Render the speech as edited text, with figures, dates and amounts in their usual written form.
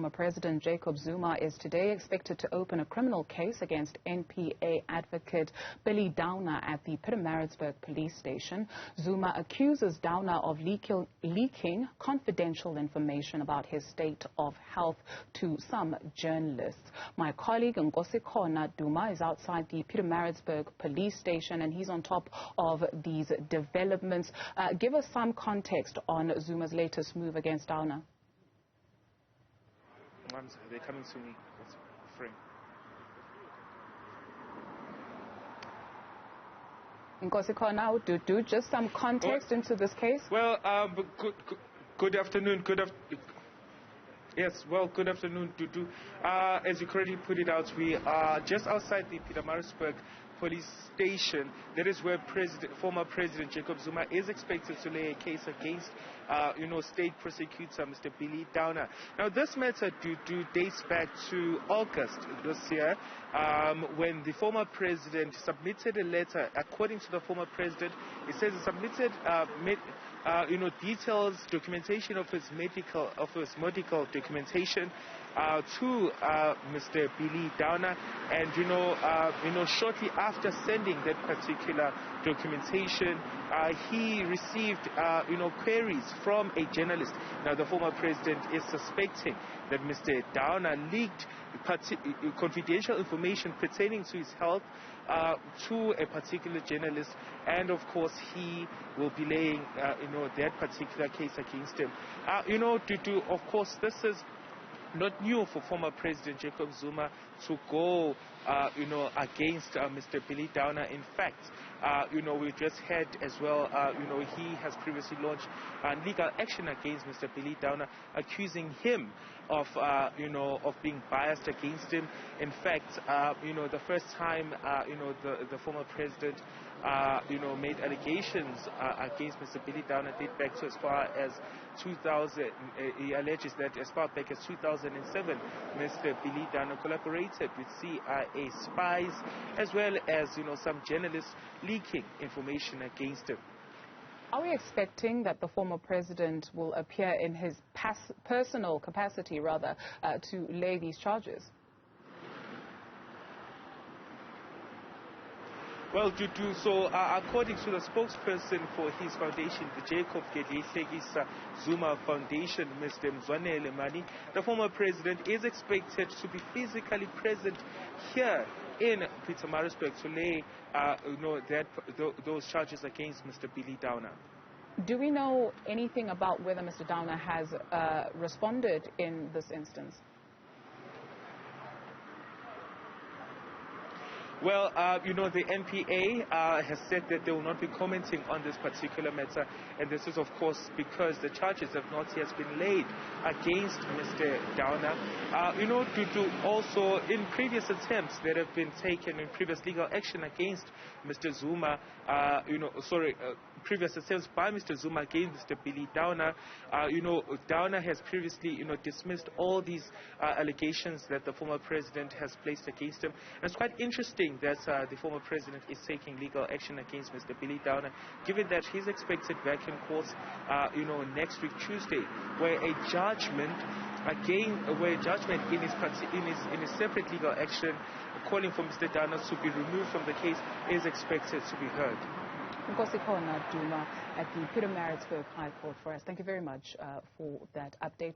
Former President Jacob Zuma is today expected to open a criminal case against NPA advocate Billy Downer at the Pietermaritzburg police station. Zuma accuses Downer of leaking confidential information about his state of health to some journalists. My colleague Nkosikhona Duma is outside the Pietermaritzburg police station and he's on top of these developments. Give us some context on Zuma's latest move against Downer. They're coming to me. That's frame. Nkosikhona, do just some context into this case. Well, good afternoon. Yes, well, good afternoon, Dudu. As you correctly put it out, we are just outside the Pietermaritzburg police station. That is where former President Jacob Zuma is expected to lay a case against, state prosecutor Mr. Billy Downer. Now, this matter dates back to August this year, when the former president submitted a letter. According to the former president, it says he submitted details, documentation of his medical documentation to Mr. Billy Downer, and shortly after sending that particular documentation, he received queries from a journalist. Now, the former president is suspecting that Mr. Downer leaked confidential information pertaining to his health to a particular journalist, and of course he will be laying that particular case against him. Of course, this is not new for former President Jacob Zuma to go against Mr. Billy Downer. In fact, we just had as well, he has previously launched legal action against Mr. Billy Downer, accusing him of being biased against him. In fact, the first time, the former president, made allegations against Mr. Billy Downer date back to as far as 2000. He alleges that as far back as 2007, Mr. Billy Downer collaborated with CIA spies as well as some journalists leaking information against him. Are we expecting that the former president will appear in his personal capacity, to lay these charges? Well, according to the spokesperson for his foundation, the Jacob Zuma Foundation, Mr. Nkosikhona, the former president is expected to be physically present here in Pietermaritzburg to lay those charges against Mr. Billy Downer. Do we know anything about whether Mr. Downer has responded in this instance? Well, the NPA has said that they will not be commenting on this particular matter, and this is, of course, because the charges have not yet been laid against Mr. Downer. Also, in previous attempts that have been taken in previous legal action against Mr. Zuma, previous attempts by Mr. Zuma against Mr. Billy Downer, Downer has previously, dismissed all these allegations that the former president has placed against him. And it's quite interesting that the former president is taking legal action against Mr. Billy Downer, given that he's expected back in court, next week Tuesday, where a judgment in his separate legal action calling for Mr. Downer to be removed from the case is expected to be heard. Nkosikhona Duma at the Pietermaritzburg High Court for us. Thank you very much for that update.